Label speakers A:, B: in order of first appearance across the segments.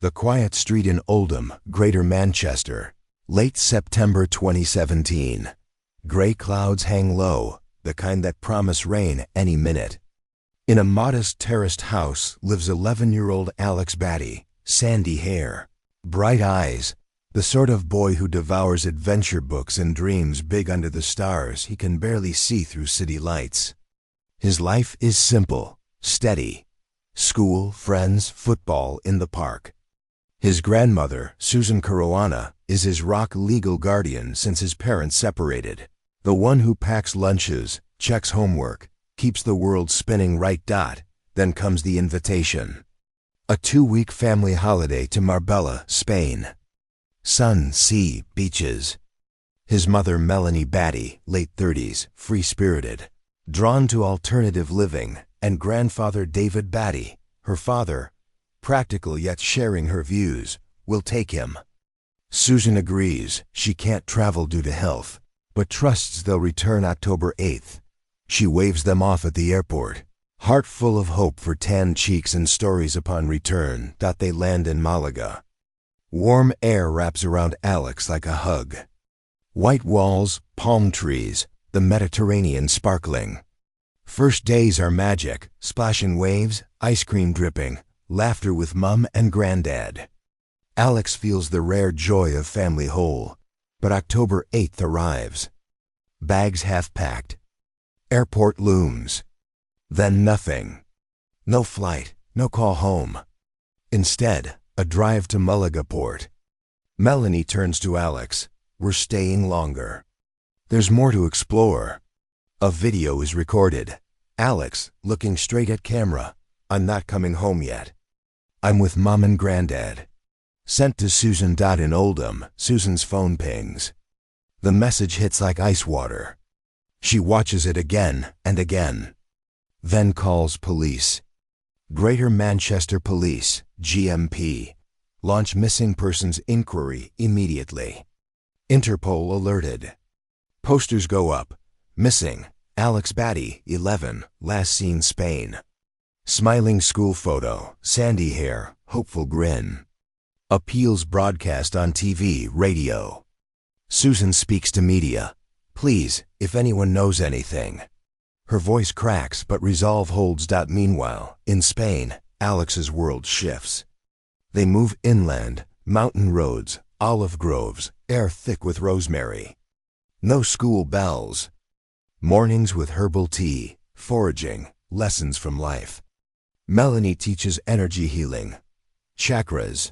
A: The quiet street in Oldham, Greater Manchester. Late September 2017. Gray clouds hang low, the kind that promise rain any minute. In a modest terraced house lives 11-year-old Alex Batty, sandy hair, bright eyes, the sort of boy who devours adventure books and dreams big under the stars he can barely see through city lights. His life is simple, steady. School, friends, football in the park. His grandmother, Susan Caruana, is his rock legal guardian since his parents separated. The one who packs lunches, checks homework, keeps the world spinning right. Then comes the invitation. A 2-week family holiday to Marbella, Spain. Sun, sea, beaches. His mother, Melanie Batty, late 30s, free-spirited, drawn to alternative living, and grandfather David Batty, her father, practical yet sharing her views, will take him. Susan agrees she can't travel due to health, but trusts they'll return October 8th. She waves them off at the airport, heart full of hope for tanned cheeks and stories upon return. They land in Malaga. Warm air wraps around Alex like a hug. White walls, palm trees, the Mediterranean sparkling. First days are magic, splashing waves, ice cream dripping, laughter with mum and granddad. Alex feels the rare joy of family whole, but October 8th arrives. Bags half-packed. Airport looms. Then nothing. No flight, no call home. Instead, a drive to Malaga port. Melanie turns to Alex. We're staying longer. There's more to explore. A video is recorded. Alex, looking straight at camera. I'm not coming home yet. I'm with Mom and Granddad. Sent to Susan. In Oldham, Susan's phone pings. The message hits like ice water. She watches it again and again. Then calls police. Greater Manchester Police, GMP, launch missing persons inquiry immediately. Interpol alerted. Posters go up. Missing, Alex Batty, 11, last seen Spain. Smiling school photo, sandy hair, hopeful grin. Appeals broadcast on TV, radio. Susan speaks to media. Please, if anyone knows anything. Her voice cracks, but resolve holds. Meanwhile, in Spain, Alex's world shifts. They move inland, mountain roads, olive groves, air thick with rosemary. No school bells. Mornings with herbal tea, foraging, lessons from life. Melanie teaches energy healing. Chakras.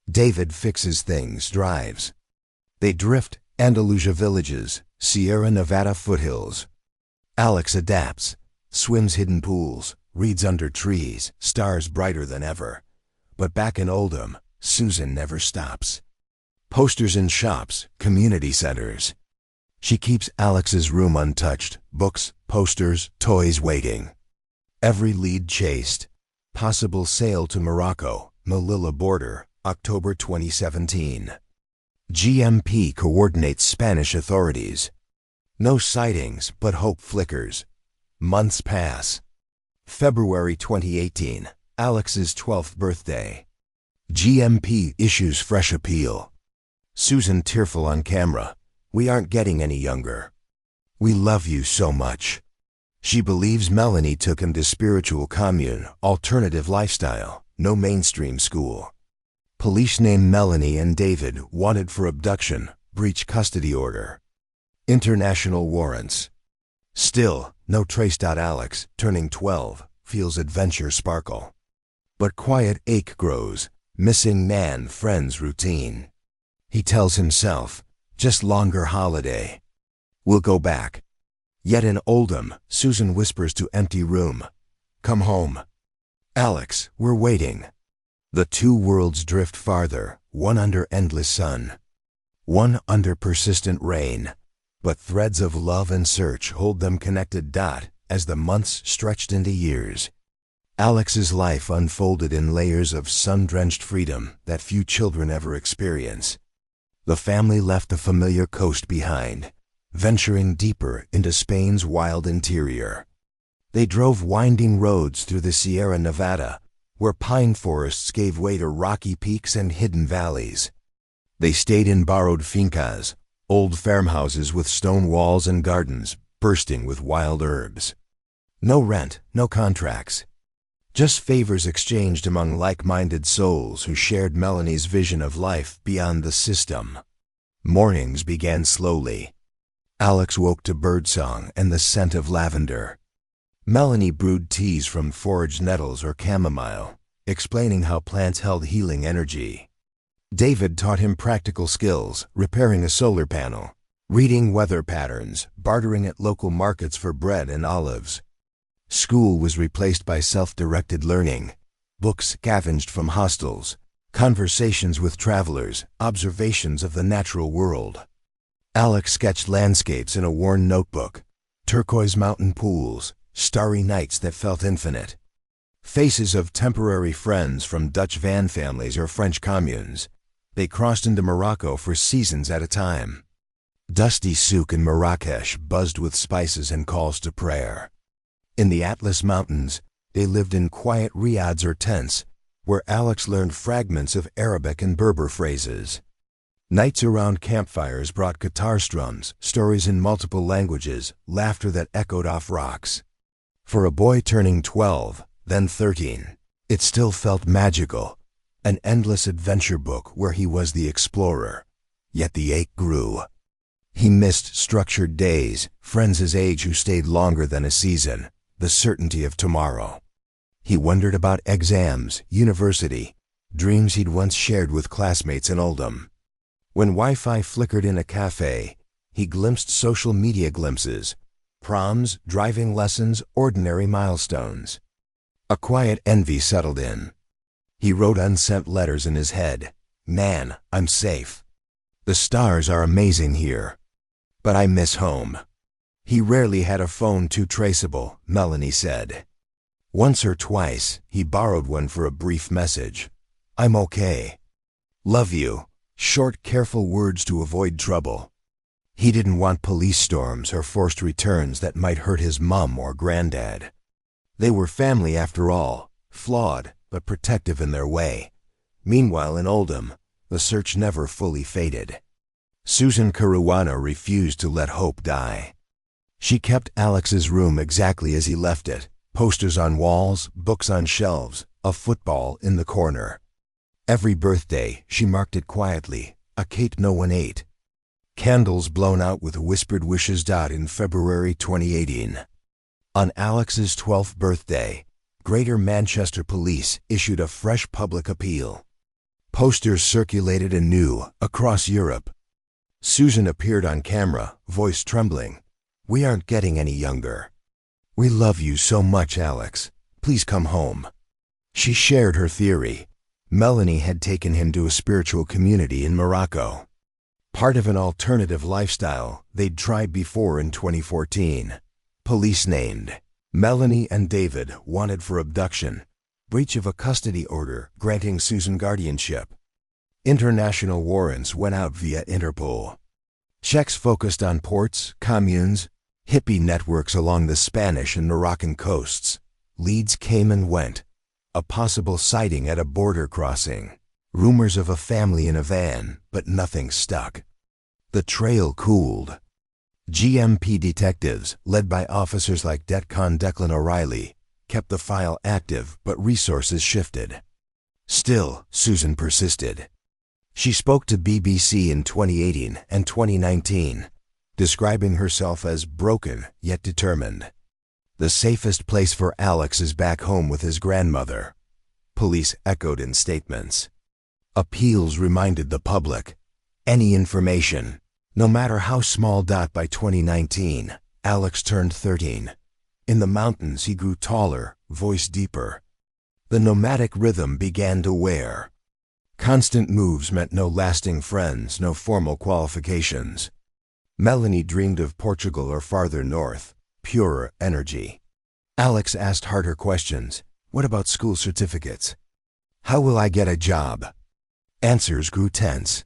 A: David fixes things, drives. They drift, Andalusia villages, Sierra Nevada foothills. Alex adapts, swims hidden pools, reads under trees, stars brighter than ever. But back in Oldham, Susan never stops. Posters in shops, community centers. She keeps Alex's room untouched, books, posters, toys waiting. Every lead chased. Possible sail to Morocco, Melilla border, October 2017. GMP coordinates Spanish authorities. No sightings, but hope flickers. Months pass. February 2018, Alex's 12th birthday. GMP issues fresh appeal. Susan tearful on camera. We aren't getting any younger. We love you so much. She believes Melanie took him to spiritual commune, alternative lifestyle, no mainstream school. Police name Melanie and David wanted for abduction, breach custody order. International warrants. Still, no trace. Alex, turning 12, feels adventure sparkle. But quiet ache grows, missing man, friends, routine. He tells himself, just longer holiday. We'll go back. Yet in Oldham, Susan whispers to empty room. Come home. Alex, we're waiting. The two worlds drift farther, one under endless sun, one under persistent rain. But threads of love and search hold them connected. As the months stretched into years, Alex's life unfolded in layers of sun-drenched freedom that few children ever experience. The family left the familiar coast behind, venturing deeper into Spain's wild interior. They drove winding roads through the Sierra Nevada, where pine forests gave way to rocky peaks and hidden valleys. They stayed in borrowed fincas, old farmhouses with stone walls and gardens bursting with wild herbs. No rent, no contracts. Just favors exchanged among like-minded souls who shared Melanie's vision of life beyond the system. Mornings began slowly. Alex woke to birdsong and the scent of lavender. Melanie brewed teas from foraged nettles or chamomile, explaining how plants held healing energy. David taught him practical skills, repairing a solar panel, reading weather patterns, bartering at local markets for bread and olives. School was replaced by self-directed learning, books scavenged from hostels, conversations with travelers, observations of the natural world. Alex sketched landscapes in a worn notebook, turquoise mountain pools, starry nights that felt infinite. Faces of temporary friends from Dutch van families or French communes. They crossed into Morocco for seasons at a time. Dusty souk in Marrakesh buzzed with spices and calls to prayer. In the Atlas Mountains, they lived in quiet riads or tents, where Alex learned fragments of Arabic and Berber phrases. Nights around campfires brought guitar strums, stories in multiple languages, laughter that echoed off rocks. For a boy turning 12, then 13, it still felt magical, an endless adventure book where he was the explorer. Yet the ache grew. He missed structured days, friends his age who stayed longer than a season, the certainty of tomorrow. He wondered about exams, university, dreams he'd once shared with classmates in Oldham. When Wi-Fi flickered in a cafe, he glimpsed social media glimpses, proms, driving lessons, ordinary milestones. A quiet envy settled in. He wrote unsent letters in his head. Man, I'm safe. The stars are amazing here. But I miss home. He rarely had a phone too traceable, Melanie said. Once or twice, he borrowed one for a brief message. I'm okay. Love you. Short, careful words to avoid trouble. He didn't want police storms or forced returns that might hurt his mom or granddad. They were family after all, flawed but protective in their way. Meanwhile in Oldham, the search never fully faded. Susan Caruana refused to let hope die. She kept Alex's room exactly as he left it, posters on walls, books on shelves, a football in the corner. Every birthday, she marked it quietly, a cake no one ate. Candles blown out with whispered wishes. In February 2018. On Alex's 12th birthday, Greater Manchester Police issued a fresh public appeal. Posters circulated anew across Europe. Susan appeared on camera, voice trembling. We aren't getting any younger. We love you so much, Alex. Please come home. She shared her theory. Melanie had taken him to a spiritual community in Morocco. Part of an alternative lifestyle they'd tried before in 2014. Police named Melanie and David wanted for abduction, breach of a custody order granting Susan guardianship. International warrants went out via Interpol. Checks focused on ports, communes, hippie networks along the Spanish and Moroccan coasts. Leads came and went. A possible sighting at a border crossing. Rumors of a family in a van, but nothing stuck. The trail cooled. GMP detectives, led by officers like Detcon Declan O'Reilly, kept the file active, but resources shifted. Still, Susan persisted. She spoke to BBC in 2018 and 2019, describing herself as broken yet determined. The safest place for Alex is back home with his grandmother, police echoed in statements. Appeals reminded the public, any information, no matter how small. By 2019, Alex turned 13. In the mountains he grew taller, voice deeper. The nomadic rhythm began to wear. Constant moves meant no lasting friends, no formal qualifications. Melanie dreamed of Portugal or farther north, purer energy. Alex asked harder questions. What about school certificates? How will I get a job? Answers grew tense.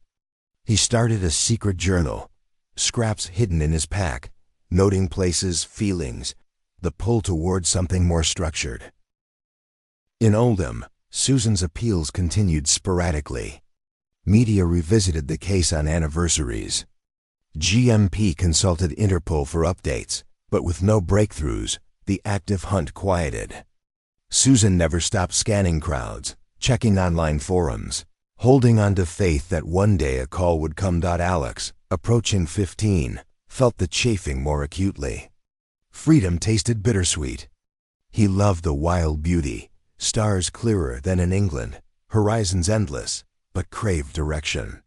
A: He started a secret journal, scraps hidden in his pack, noting places, feelings, the pull toward something more structured. In Oldham, Susan's appeals continued sporadically. Media revisited the case on anniversaries. GMP consulted Interpol for updates, but with no breakthroughs, the active hunt quieted. Susan never stopped scanning crowds, checking online forums, holding on to faith that one day a call would come. Alex, approaching 15, felt the chafing more acutely. Freedom tasted bittersweet. He loved the wild beauty, stars clearer than in England, horizons endless, but craved direction.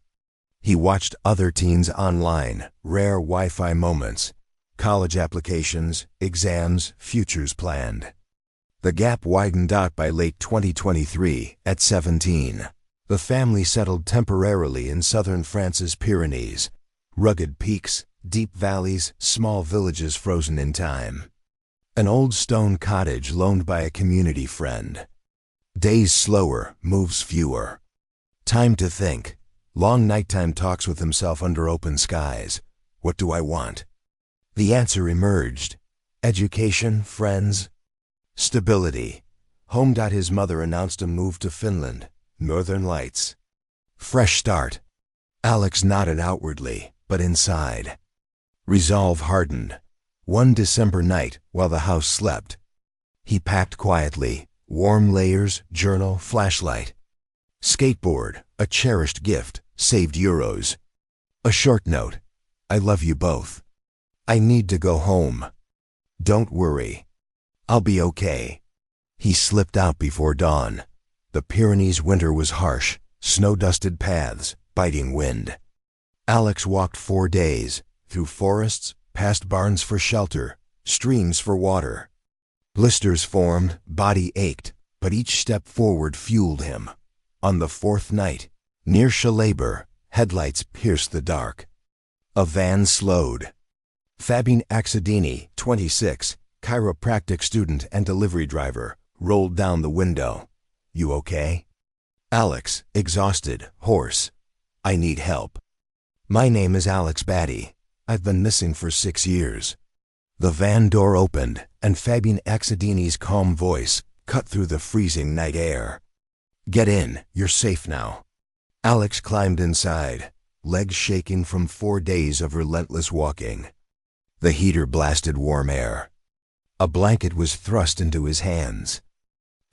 A: He watched other teens online, rare Wi-Fi moments, college applications, exams, futures planned. The gap widened out by late 2023. At 17, the family settled temporarily in southern France's Pyrenees. Rugged peaks, deep valleys, small villages frozen in time. An old stone cottage loaned by a community friend. Days slower, moves fewer. Time to think. Long nighttime talks with himself under open skies. What do I want? The answer emerged. Education, friends, stability. Home. His mother announced a move to Finland, Northern Lights. Fresh start. Alex nodded outwardly, but inside. Resolve hardened. One December night, while the house slept, he packed quietly, warm layers, journal, flashlight. Skateboard, a cherished gift, saved euros. A short note. I love you both. I need to go home. Don't worry. I'll be okay. He slipped out before dawn. The Pyrenees winter was harsh, snow-dusted paths, biting wind. Alex walked 4 days, through forests, past barns for shelter, streams for water. Blisters formed, body ached, but each step forward fueled him. On the 4th night, near Chalabur, headlights pierced the dark. A van slowed. Fabien Accidini, 26, chiropractic student and delivery driver, rolled down the window. You okay? Alex, exhausted, hoarse. I need help. My name is Alex Batty. I've been missing for 6 years. The van door opened, and Fabien Accidini's calm voice cut through the freezing night air. Get in, you're safe now. Alex climbed inside, legs shaking from 4 days of relentless walking. The heater blasted warm air. A blanket was thrust into his hands.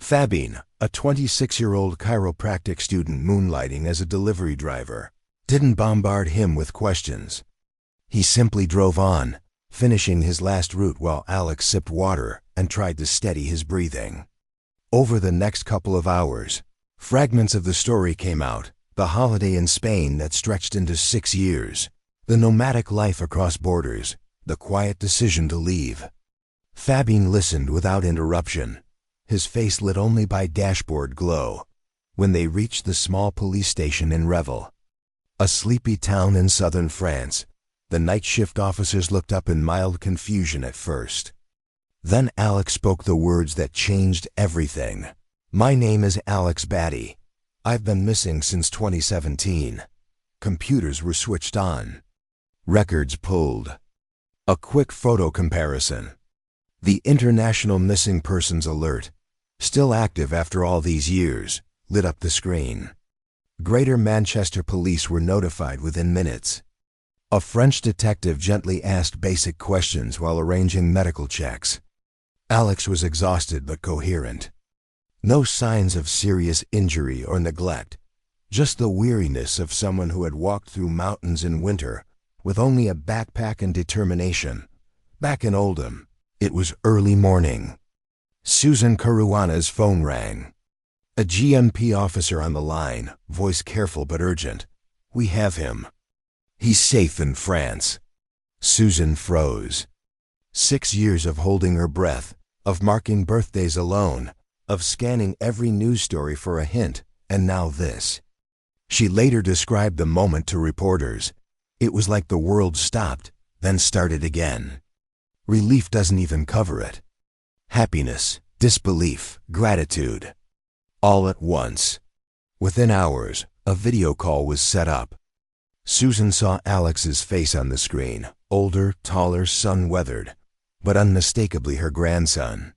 A: Fabien, a 26-year-old chiropractic student moonlighting as a delivery driver, didn't bombard him with questions. He simply drove on, finishing his last route while Alex sipped water and tried to steady his breathing. Over the next couple of hours, fragments of the story came out, the holiday in Spain that stretched into 6 years, the nomadic life across borders, the quiet decision to leave. Fabien listened without interruption, his face lit only by dashboard glow, when they reached the small police station in Revel. A sleepy town in southern France. The night shift officers looked up in mild confusion at first. Then Alex spoke the words that changed everything. My name is Alex Batty. I've been missing since 2017. Computers were switched on. Records pulled. A quick photo comparison. The International Missing Persons Alert, still active after all these years, lit up the screen. Greater Manchester Police were notified within minutes. A French detective gently asked basic questions while arranging medical checks. Alex was exhausted but coherent. No signs of serious injury or neglect, just the weariness of someone who had walked through mountains in winter with only a backpack and determination. Back in Oldham, it was early morning. Susan Caruana's phone rang. A GMP officer on the line, voice careful but urgent. We have him. He's safe in France. Susan froze. 6 years of holding her breath, of marking birthdays alone, of scanning every news story for a hint, and now this. She later described the moment to reporters. It was like the world stopped, then started again. Relief doesn't even cover it. Happiness, disbelief, gratitude. All at once. Within hours, a video call was set up. Susan saw Alex's face on the screen, older, taller, sun-weathered, but unmistakably her grandson.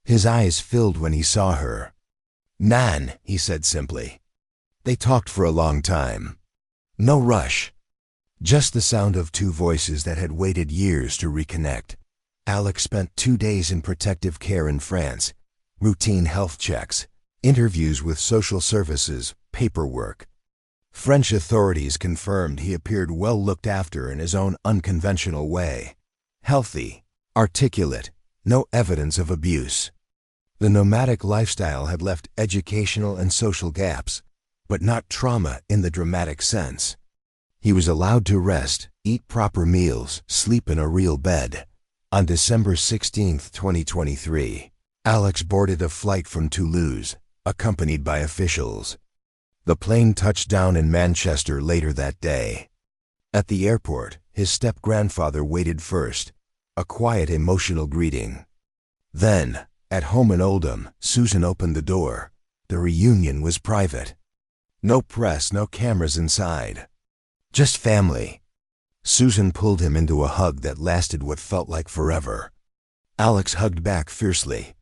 A: His eyes filled when he saw her. "Nan," he said simply. They talked for a long time. No rush. Just the sound of two voices that had waited years to reconnect. Alex spent 2 days in protective care in France. Routine health checks, interviews with social services, paperwork. French authorities confirmed he appeared well looked after in his own unconventional way. Healthy, articulate, no evidence of abuse. The nomadic lifestyle had left educational and social gaps, but not trauma in the dramatic sense. He was allowed to rest, eat proper meals, sleep in a real bed. On December 16, 2023, Alex boarded a flight from Toulouse, accompanied by officials. The plane touched down in Manchester later that day. At the airport, his step-grandfather waited first, a quiet, emotional greeting. Then, at home in Oldham, Susan opened the door. The reunion was private. No press, no cameras inside. Just family. Susan pulled him into a hug that lasted what felt like forever. Alex hugged back fiercely.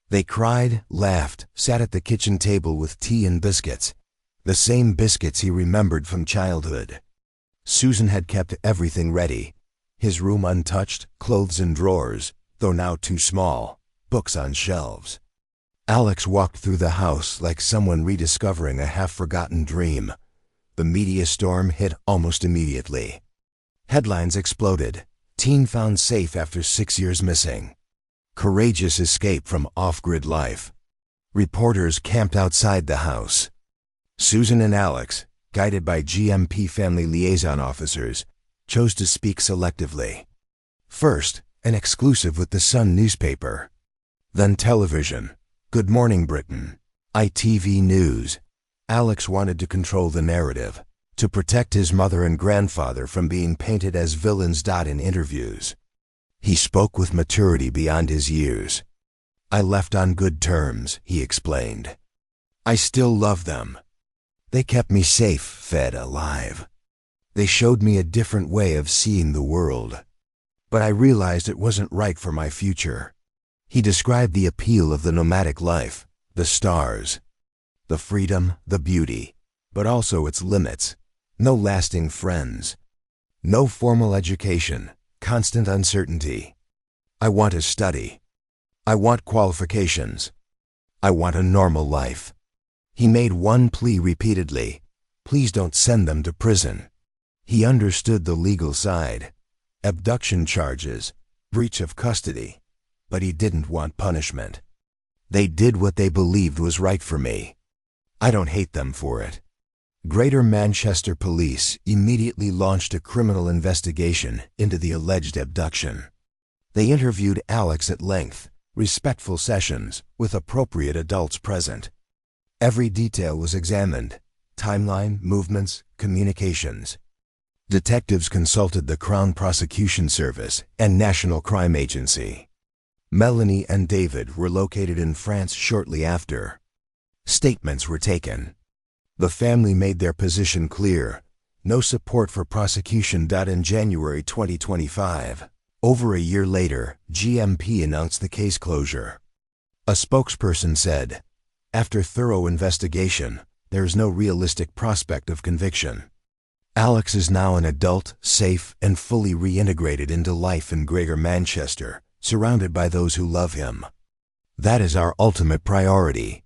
A: They cried, laughed, sat at the kitchen table with tea and biscuits. The same biscuits he remembered from childhood. Susan had kept everything ready. His room untouched, clothes in drawers, though now too small, books on shelves. Alex walked through the house like someone rediscovering a half-forgotten dream. The media storm hit almost immediately. Headlines exploded. Teen found safe after 6 years missing. Courageous escape from off-grid life. Reporters camped outside the house. Susan and Alex, guided by GMP family liaison officers, chose to speak selectively. First, an exclusive with the Sun newspaper. Then television. Good Morning Britain. ITV News. Alex wanted to control the narrative, to protect his mother and grandfather from being painted as villains. In interviews, he spoke with maturity beyond his years. "I left on good terms," he explained. "I still love them. They kept me safe, fed, alive. They showed me a different way of seeing the world. But I realized it wasn't right for my future." He described the appeal of the nomadic life, the stars, the freedom, the beauty, but also its limits. No lasting friends. No formal education, constant uncertainty. "I want to study. I want qualifications. I want a normal life." He made one plea repeatedly: please don't send them to prison. He understood the legal side. Abduction charges, breach of custody. But he didn't want punishment. "They did what they believed was right for me. I don't hate them for it." Greater Manchester Police immediately launched a criminal investigation into the alleged abduction. They interviewed Alex at length, respectful sessions, with appropriate adults present. Every detail was examined: timeline, movements, communications. Detectives consulted the Crown Prosecution Service and National Crime Agency. Melanie and David were located in France shortly after. Statements were taken. The family made their position clear: no support for prosecution. In January 2025, over a year later, GMP announced the case closure. A spokesperson said, "After thorough investigation, there is no realistic prospect of conviction." Alex is now an adult, safe, and fully reintegrated into life in Greater Manchester, surrounded by those who love him. That is our ultimate priority.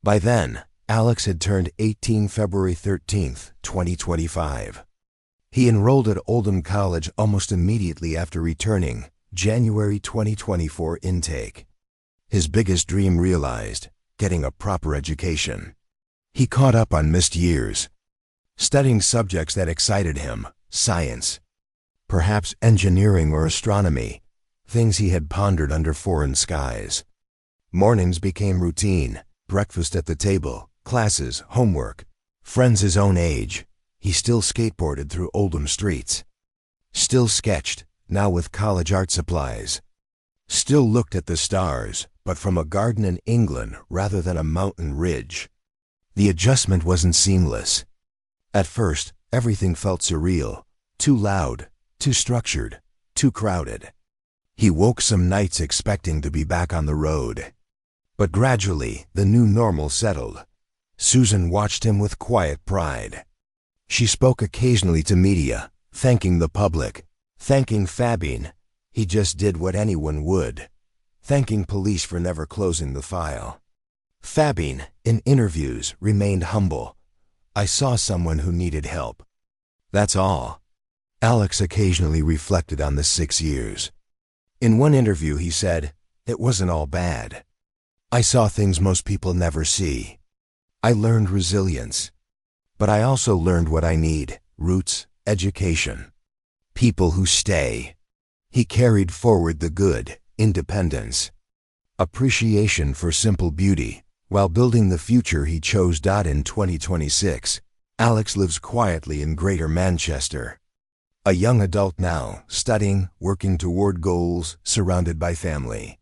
A: By then, Alex had turned 18 February 13, 2025. He enrolled at Oldham College almost immediately after returning, January 2024 intake. His biggest dream realized: getting a proper education. He caught up on missed years, studying subjects that excited him: science, perhaps engineering or astronomy, things he had pondered under foreign skies. Mornings became routine: breakfast at the table, classes, homework, friends his own age. He still skateboarded through Oldham streets. Still sketched, now with college art supplies. Still looked at the stars, but from a garden in England rather than a mountain ridge. The adjustment wasn't seamless. At first, everything felt surreal: too loud, too structured, too crowded. He woke some nights expecting to be back on the road. But gradually, the new normal settled. Susan watched him with quiet pride. She spoke occasionally to media, thanking the public, thanking Fabian, he just did what anyone would, thanking police for never closing the file. Fabian, in interviews, remained humble. I saw someone who needed help. That's all. Alex occasionally reflected on the 6 years. In one interview he said, "It wasn't all bad. I saw things most people never see. I learned resilience. But I also learned what I need: roots, education, people who stay." He carried forward the good, independence, appreciation for simple beauty, while building the future he chose. In 2026, Alex lives quietly in Greater Manchester. A young adult now, studying, working toward goals, surrounded by family.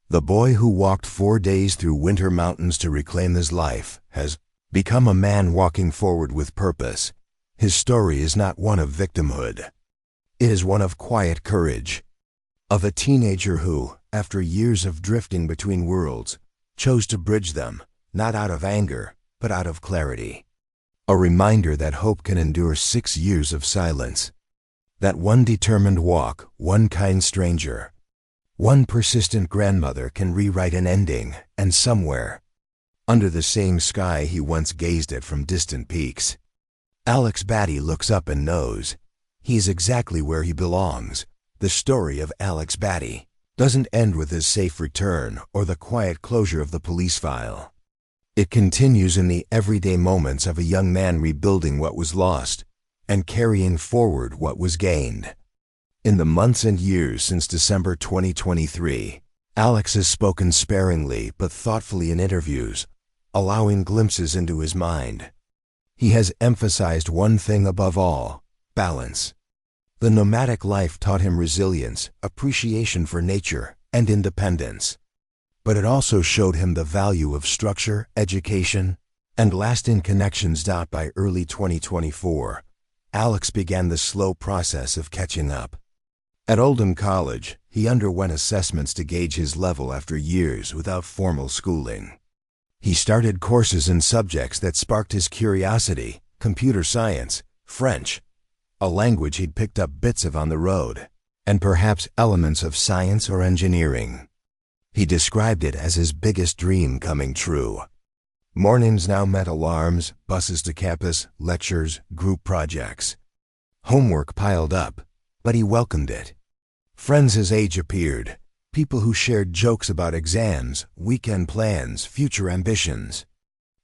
A: The boy who walked 4 days through winter mountains to reclaim his life has become a man walking forward with purpose. His story is not one of victimhood. It is one of quiet courage. Of a teenager who, after years of drifting between worlds, chose to bridge them, not out of anger, but out of clarity. A reminder that hope can endure 6 years of silence. That one determined walk, one kind stranger, one persistent grandmother can rewrite an ending, and somewhere, under the same sky he once gazed at from distant peaks, Alex Batty looks up and knows he's exactly where he belongs. The story of Alex Batty doesn't end with his safe return or the quiet closure of the police file. It continues in the everyday moments of a young man rebuilding what was lost and carrying forward what was gained. In the months and years since December 2023, Alex has spoken sparingly but thoughtfully in interviews, allowing glimpses into his mind. He has emphasized one thing above all: balance. The nomadic life taught him resilience, appreciation for nature, and independence. But it also showed him the value of structure, education, and lasting connections. By early 2024, Alex began the slow process of catching up. At Oldham College, he underwent assessments to gauge his level after years without formal schooling. He started courses in subjects that sparked his curiosity: computer science, French, a language he'd picked up bits of on the road, and perhaps elements of science or engineering. He described it as his biggest dream coming true. Mornings now meant alarms, buses to campus, lectures, group projects. Homework piled up, but he welcomed it. Friends his age appeared, people who shared jokes about exams, weekend plans, future ambitions.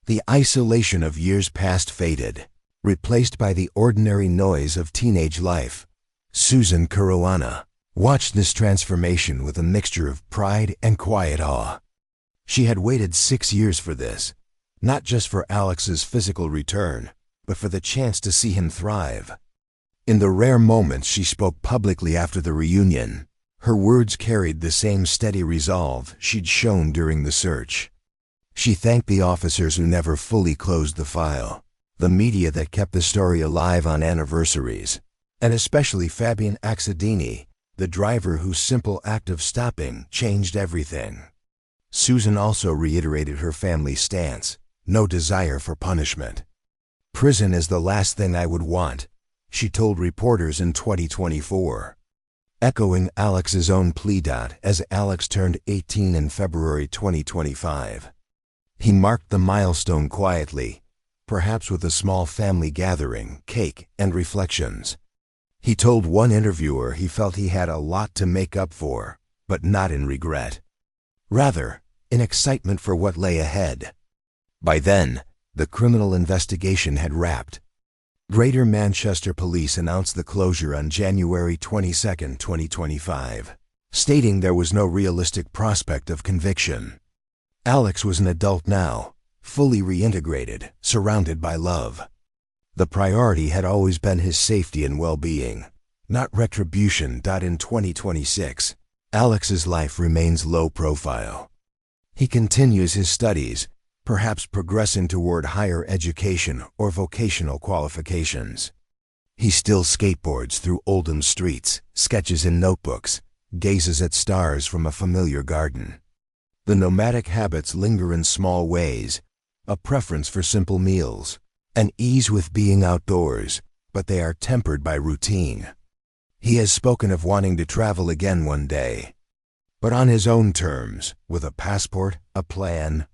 A: The isolation of years past faded, replaced by the ordinary noise of teenage life. Susan Caruana watched this transformation with a mixture of pride and quiet awe. She had waited 6 years for this, not just for Alex's physical return, but for the chance to see him thrive. In the rare moments she spoke publicly after the reunion, her words carried the same steady resolve she'd shown during the search. She thanked the officers who never fully closed the file, the media that kept the story alive on anniversaries, and especially Fabian Axedini, the driver whose simple act of stopping changed everything. Susan also reiterated her family's stance: no desire for punishment. "Prison is the last thing I would want," she told reporters in 2024. Echoing Alex's own plea. As Alex turned 18 in February 2025, he marked the milestone quietly, perhaps with a small family gathering, cake, and reflections. He told one interviewer he felt he had a lot to make up for, but not in regret. Rather, in excitement for what lay ahead. By then, the criminal investigation had wrapped. Greater Manchester Police announced the closure on January 22, 2025, stating there was no realistic prospect of conviction. Alex was an adult now, fully reintegrated, surrounded by love. The priority had always been his safety and well-being, not retribution. In 2026, Alex's life remains low profile. He continues his studies, perhaps progressing toward higher education or vocational qualifications. He still skateboards through Oldham streets, sketches in notebooks, gazes at stars from a familiar garden. The nomadic habits linger in small ways, a preference for simple meals, an ease with being outdoors, but they are tempered by routine. He has spoken of wanting to travel again one day, but on his own terms, with a passport, a plan,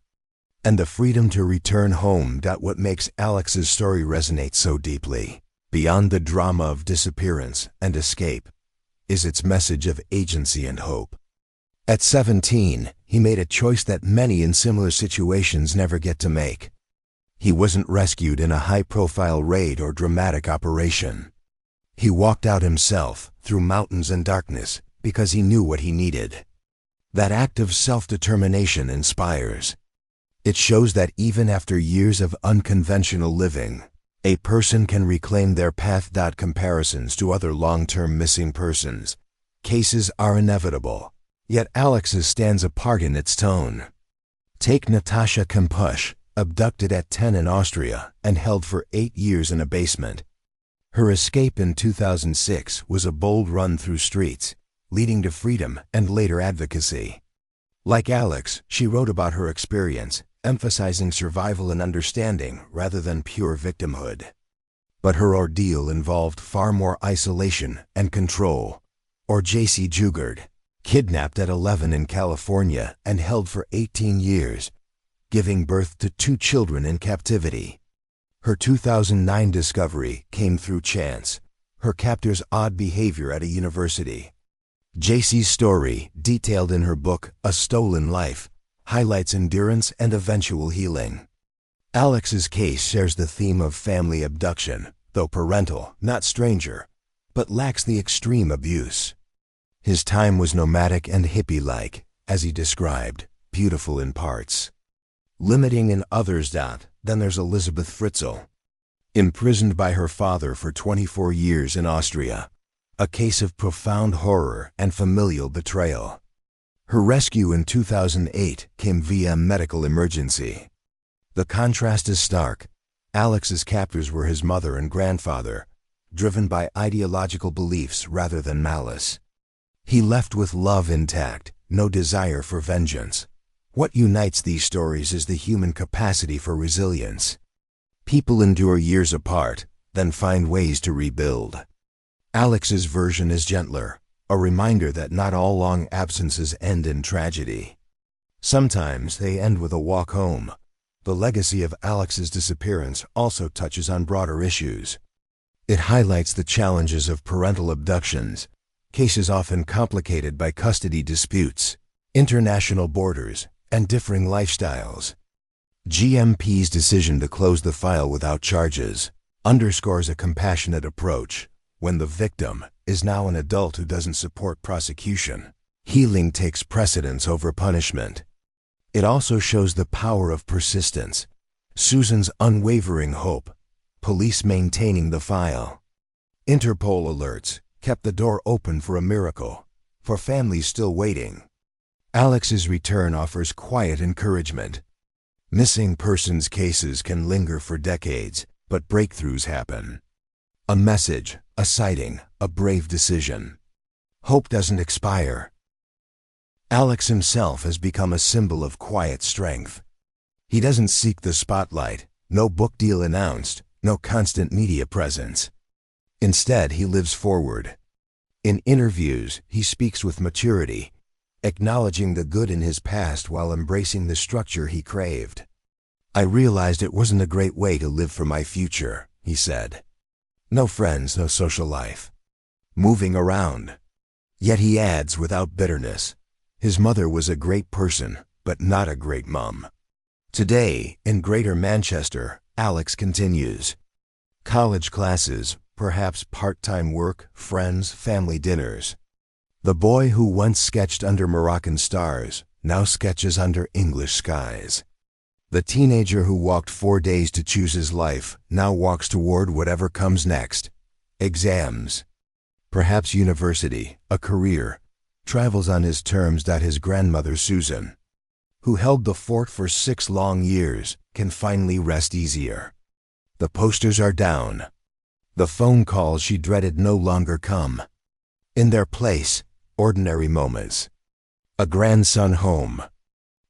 A: and the freedom to return home. What makes Alex's story resonate so deeply, beyond the drama of disappearance and escape, is its message of agency and hope. At 17, he made a choice that many in similar situations never get to make. He wasn't rescued in a high-profile raid or dramatic operation. He walked out himself, through mountains and darkness, because he knew what he needed. That act of self-determination inspires. It shows that even after years of unconventional living, a person can reclaim their path. Comparisons to other long-term missing persons cases are inevitable. Yet Alex's stands apart in its tone. Take Natasha Kampusch, abducted at 10 in Austria and held for 8 years in a basement. Her escape in 2006 was a bold run through streets, leading to freedom and later advocacy. Like Alex, she wrote about her experience, emphasizing survival and understanding rather than pure victimhood. But her ordeal involved far more isolation and control. Or J.C. Jugard, kidnapped at 11 in California and held for 18 years, giving birth to 2 children in captivity. Her 2009 discovery came through chance, her captor's odd behavior at a university. J.C.'s story, detailed in her book, A Stolen Life, highlights endurance and eventual healing. Alex's case shares the theme of family abduction, though parental, not stranger, but lacks the extreme abuse. His time was nomadic and hippie-like, as he described, beautiful in parts, limiting in others. Then there's Elizabeth Fritzl, imprisoned by her father for 24 years in Austria, a case of profound horror and familial betrayal. Her rescue in 2008 came via medical emergency. The contrast is stark. Alex's captors were his mother and grandfather, driven by ideological beliefs rather than malice. He left with love intact, no desire for vengeance. What unites these stories is the human capacity for resilience. People endure years apart, then find ways to rebuild. Alex's version is gentler, a reminder that not all long absences end in tragedy. Sometimes they end with a walk home. The legacy of Alex's disappearance also touches on broader issues. It highlights the challenges of parental abductions, cases often complicated by custody disputes, international borders, and differing lifestyles. GMP's decision to close the file without charges underscores a compassionate approach. When the victim is now an adult who doesn't support prosecution, healing takes precedence over punishment. It also shows the power of persistence, Susan's unwavering hope, police maintaining the file. Interpol alerts kept the door open for a miracle, for families still waiting. Alex's return offers quiet encouragement. Missing persons cases can linger for decades, but breakthroughs happen. A message, a sighting, a brave decision. Hope doesn't expire. Alex himself has become a symbol of quiet strength. He doesn't seek the spotlight, no book deal announced, no constant media presence. Instead, he lives forward. In interviews, he speaks with maturity, acknowledging the good in his past while embracing the structure he craved. I realized it wasn't a great way to live for my future, he said. No friends, no social life. Moving around. Yet he adds without bitterness, his mother was a great person, but not a great mom. Today, in Greater Manchester, Alex continues. College classes, perhaps part-time work, friends, family dinners. The boy who once sketched under Moroccan stars now sketches under English skies. The teenager who walked 4 days to choose his life now walks toward whatever comes next. Exams. Perhaps university, a career. Travels on his terms. His grandmother Susan, who held the fort for 6 long years, can finally rest easier. The posters are down. The phone calls she dreaded no longer come. In their place, ordinary moments. A grandson home.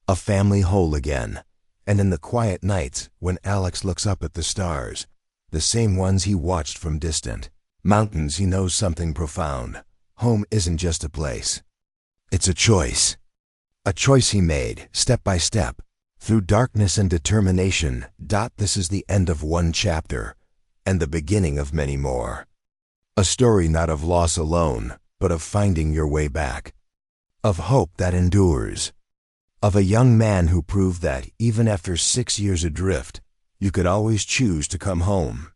A: A family whole again. And in the quiet nights, when Alex looks up at the stars, the same ones he watched from distant mountains, he knows something profound. Home isn't just a place. It's a choice. A choice he made, step by step, through darkness and determination. This is the end of one chapter, and the beginning of many more. A story not of loss alone, but of finding your way back. Of hope that endures. Of a young man who proved that, even after 6 years adrift, you could always choose to come home.